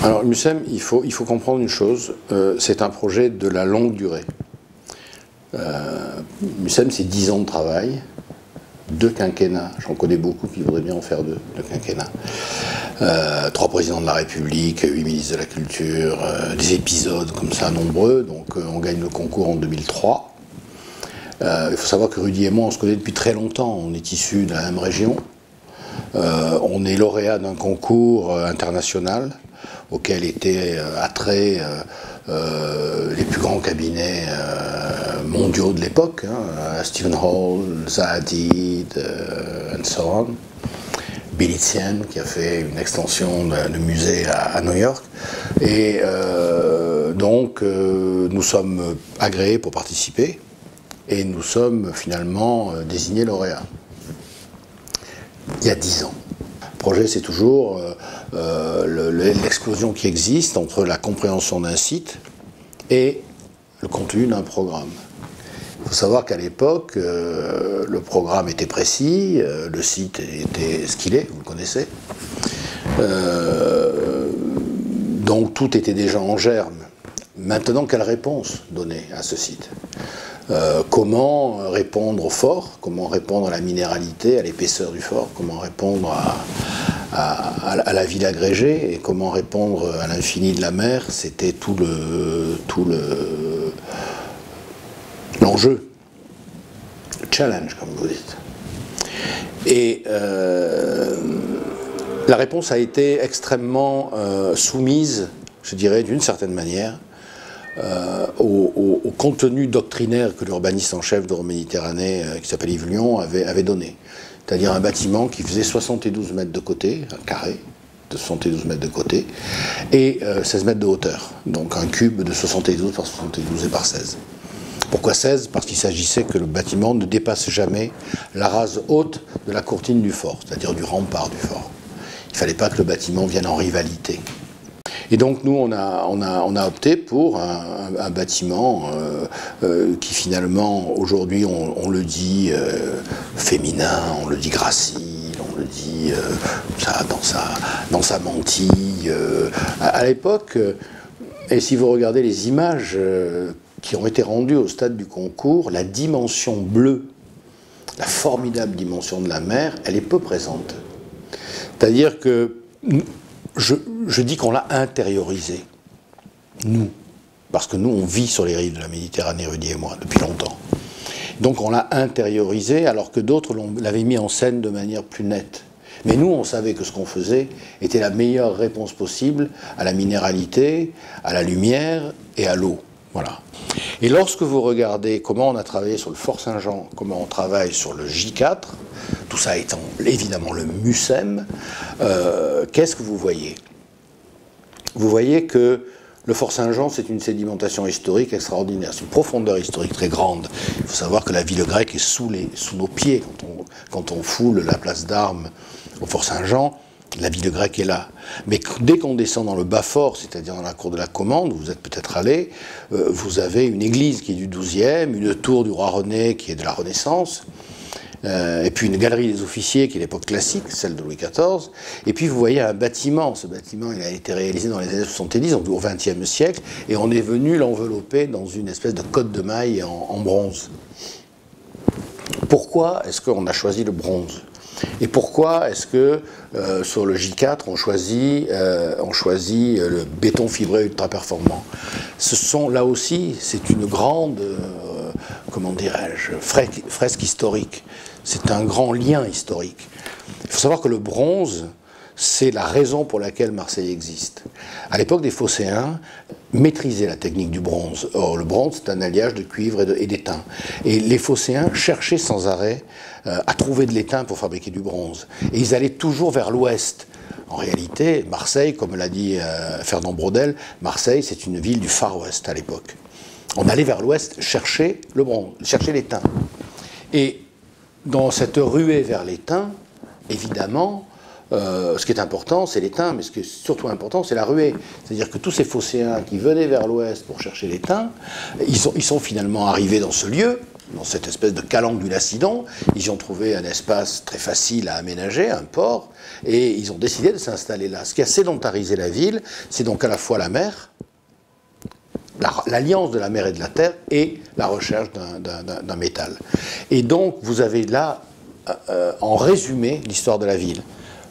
Alors, MUSEM, il faut comprendre une chose, c'est un projet de la longue durée. MUSEM, c'est 10 ans de travail, 2 quinquennats, j'en connais beaucoup qui voudraient bien en faire 2 quinquennats. 3 présidents de la République, 8 ministres de la Culture, des épisodes comme ça nombreux, donc on gagne le concours en 2003. Il faut savoir que Rudy et moi, on se connaît depuis très longtemps, on est issus de la même région. On est lauréat d'un concours international auquel étaient attraits les plus grands cabinets mondiaux de l'époque, hein, Stephen Hall, Zaha Hadid, and so on. Billy Tien, qui a fait une extension de musée à New York. Et donc, nous sommes agréés pour participer et nous sommes finalement désignés lauréats. Il y a 10 ans. Le projet, c'est toujours l'explosion qui existe entre la compréhension d'un site et le contenu d'un programme. Il faut savoir qu'à l'époque, le programme était précis, le site était ce qu'il est, vous le connaissez. Donc tout était déjà en germe. Maintenant, quelle réponse donner à ce site ? Comment répondre au fort, comment répondre à la minéralité, à l'épaisseur du fort, comment répondre à la ville agrégée et comment répondre à l'infini de la mer, c'était tout l'enjeu, le challenge comme vous dites. Et la réponse a été extrêmement soumise, je dirais d'une certaine manière, au contenu doctrinaire que l'urbaniste en chef d'Euroméditerranée, qui s'appelle Yves Lion, avait donné. C'est-à-dire un bâtiment qui faisait 72 mètres de côté, un carré de 72 mètres de côté, et 16 mètres de hauteur. Donc un cube de 72 par 72 et par 16. Pourquoi 16 ? Parce qu'il s'agissait que le bâtiment ne dépasse jamais la rase haute de la courtine du fort, c'est-à-dire du rempart du fort. Il ne fallait pas que le bâtiment vienne en rivalité. Et donc nous, on a opté pour un bâtiment qui finalement, aujourd'hui, on le dit féminin, on le dit gracile, on le dit dans sa mantille. À l'époque, et si vous regardez les images qui ont été rendues au stade du concours, la dimension bleue, la formidable dimension de la mer, elle est peu présente. C'est-à-dire que je dis qu'on l'a intériorisé, nous, parce que nous, on vit sur les rives de la Méditerranée, Rudy et moi, depuis longtemps. Donc on l'a intériorisé, alors que d'autres l'avaient mis en scène de manière plus nette. Mais nous, on savait que ce qu'on faisait était la meilleure réponse possible à la minéralité, à la lumière et à l'eau. Voilà. Et lorsque vous regardez comment on a travaillé sur le Fort Saint-Jean, comment on travaille sur le J4, tout ça étant évidemment le MUSEM, qu'est-ce que vous voyez ? Vous voyez que le Fort Saint-Jean, c'est une sédimentation historique extraordinaire, c'est une profondeur historique très grande. Il faut savoir que la ville grecque est sous nos pieds. Quand on foule la place d'Armes au Fort Saint-Jean, la ville grecque est là. Mais dès qu'on descend dans le bas-fort, c'est-à-dire dans la cour de la Commande, où vous êtes peut-être allé, vous avez une église qui est du XIIe, une tour du roi René qui est de la Renaissance, et puis une galerie des officiers qui est l'époque classique, celle de Louis XIV, et puis vous voyez un bâtiment. Ce bâtiment, il a été réalisé dans les années 70, donc au XXe siècle, et on est venu l'envelopper dans une espèce de cotte de maille en bronze. Pourquoi est-ce qu'on a choisi le bronze ? Et pourquoi est-ce que sur le J4, on choisit le béton fibré ultra performant ? Ce sont, là aussi, c'est une grande, comment dirais-je, fresque historique. C'est un grand lien historique. Il faut savoir que le bronze, c'est la raison pour laquelle Marseille existe. À l'époque, des phocéens maîtrisaient la technique du bronze. Or, le bronze, c'est un alliage de cuivre et d'étain. Et les phocéens cherchaient sans arrêt à trouver de l'étain pour fabriquer du bronze. Et ils allaient toujours vers l'ouest. En réalité, Marseille, comme l'a dit Fernand Braudel, Marseille, c'est une ville du Far West à l'époque. On allait vers l'ouest chercher le bronze, chercher l'étain. Et dans cette ruée vers l'étain, évidemment, ce qui est important, c'est l'étain, mais ce qui est surtout important, c'est la ruée. C'est-à-dire que tous ces phocéens qui venaient vers l'ouest pour chercher l'étain, ils sont finalement arrivés dans ce lieu, dans cette espèce de calanque du Lacidon. Ils y ont trouvé un espace très facile à aménager, un port, et ils ont décidé de s'installer là. Ce qui a sédentarisé la ville, c'est donc à la fois la mer, l'alliance de la mer et de la terre, et la recherche d'un métal. Et donc, vous avez là, en résumé, l'histoire de la ville.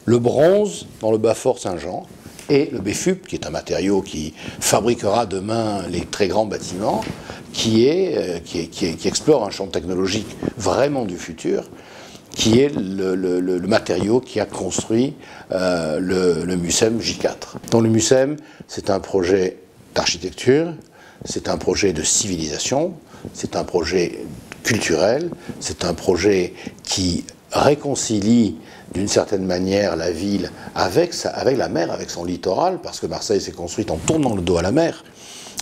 Le bronze dans le Bas-Fort Saint-Jean, et le BFUP, qui est un matériau qui fabriquera demain les très grands bâtiments, qui explore un champ technologique vraiment du futur, qui est le matériau qui a construit le MUSEM J4. Donc le MUSEM, c'est un projet d'architecture, c'est un projet de civilisation, c'est un projet culturel, c'est un projet qui réconcilie d'une certaine manière la ville avec la mer, avec son littoral, parce que Marseille s'est construite en tournant le dos à la mer.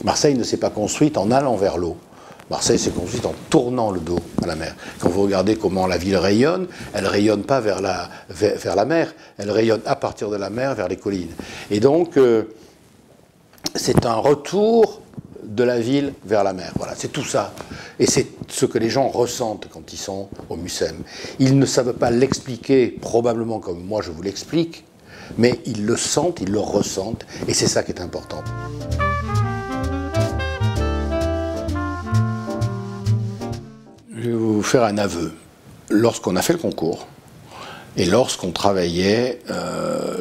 Marseille ne s'est pas construite en allant vers l'eau. Marseille s'est construite en tournant le dos à la mer. Quand vous regardez comment la ville rayonne, elle ne rayonne pas vers la mer, elle rayonne à partir de la mer vers les collines. Et donc, c'est un retour de la ville vers la mer. Voilà, c'est tout ça. Et c'est ce que les gens ressentent quand ils sont au MUSEM. Ils ne savent pas l'expliquer, probablement comme moi je vous l'explique, mais ils le sentent, ils le ressentent, et c'est ça qui est important. Je vais vous faire un aveu. Lorsqu'on a fait le concours, et lorsqu'on travaillait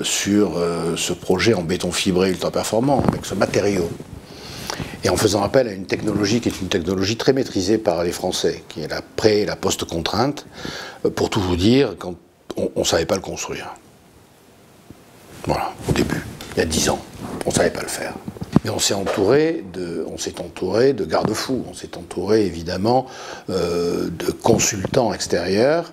sur ce projet en béton fibré ultra performant, avec ce matériau, et en faisant appel à une technologie qui est une technologie très maîtrisée par les Français, qui est la pré- et la post-contrainte, pour tout vous dire, quand on ne savait pas le construire. Voilà, au début, il y a 10 ans, on ne savait pas le faire. Mais on s'est entouré de garde-fous, on s'est entouré évidemment de consultants extérieurs,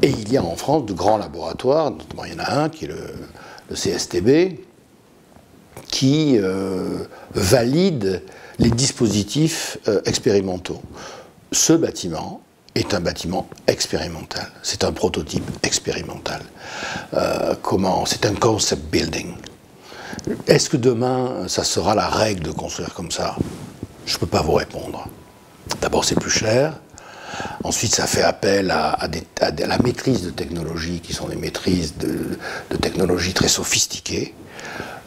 et il y a en France de grands laboratoires, notamment il y en a un qui est le CSTB, qui valide les dispositifs expérimentaux. Ce bâtiment est un bâtiment expérimental, c'est un prototype expérimental. C'est un concept building. Est-ce que demain, ça sera la règle de construire comme ça? Je ne peux pas vous répondre. D'abord, c'est plus cher. Ensuite, ça fait appel à la maîtrise de technologies qui sont des maîtrises de technologies très sophistiquées.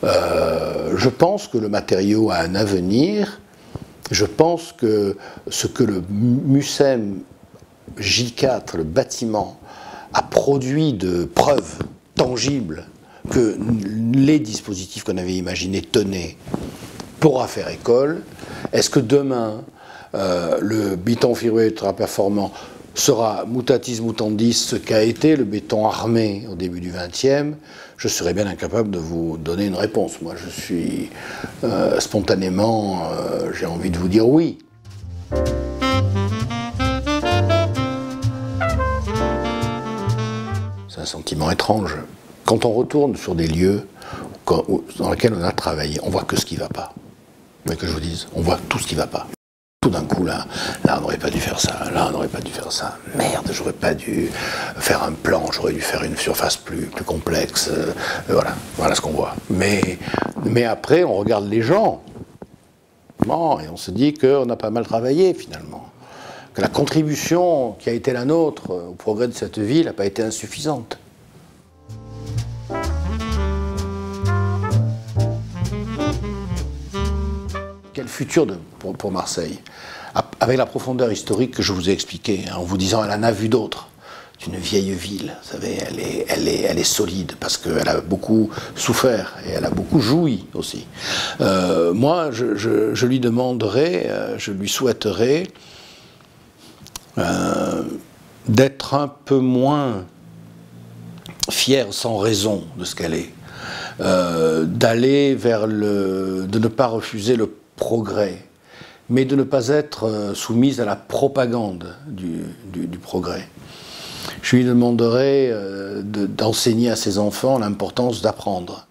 Je pense que le matériau a un avenir. Je pense que ce que le MUSEM J4, le bâtiment, a produit de preuves tangibles que les dispositifs qu'on avait imaginés tenaient pourra faire école. Est-ce que demain, le béton fibré ultra performant sera mutatis mutandis ce qu'a été le béton armé au début du XXe? Je serais bien incapable de vous donner une réponse. Moi, je suis spontanément, j'ai envie de vous dire oui. C'est un sentiment étrange. Quand on retourne sur des lieux dans lesquels on a travaillé, on voit que ce qui ne va pas. Vous voulez que je vous dise? On voit tout ce qui ne va pas. Tout d'un coup, là, on n'aurait pas dû faire ça, là, on n'aurait pas dû faire ça. Merde, j'aurais pas dû faire un plan, j'aurais dû faire une surface plus complexe. Voilà ce qu'on voit. Mais après, on regarde les gens. Bon, et on se dit qu'on a pas mal travaillé, finalement. Que la contribution qui a été la nôtre au progrès de cette ville n'a pas été insuffisante. Quel futur pour Marseille? Avec la profondeur historique que je vous ai expliquée, en vous disant elle en a vu d'autres. C'est une vieille ville, vous savez, elle est solide parce qu'elle a beaucoup souffert et elle a beaucoup joui aussi. Moi, je lui demanderais, je lui souhaiterais d'être un peu moins fière sans raison de ce qu'elle est, d'aller vers de ne pas refuser le progrès, mais de ne pas être soumise à la propagande du progrès. Je lui demanderai d'enseigner à ses enfants l'importance d'apprendre.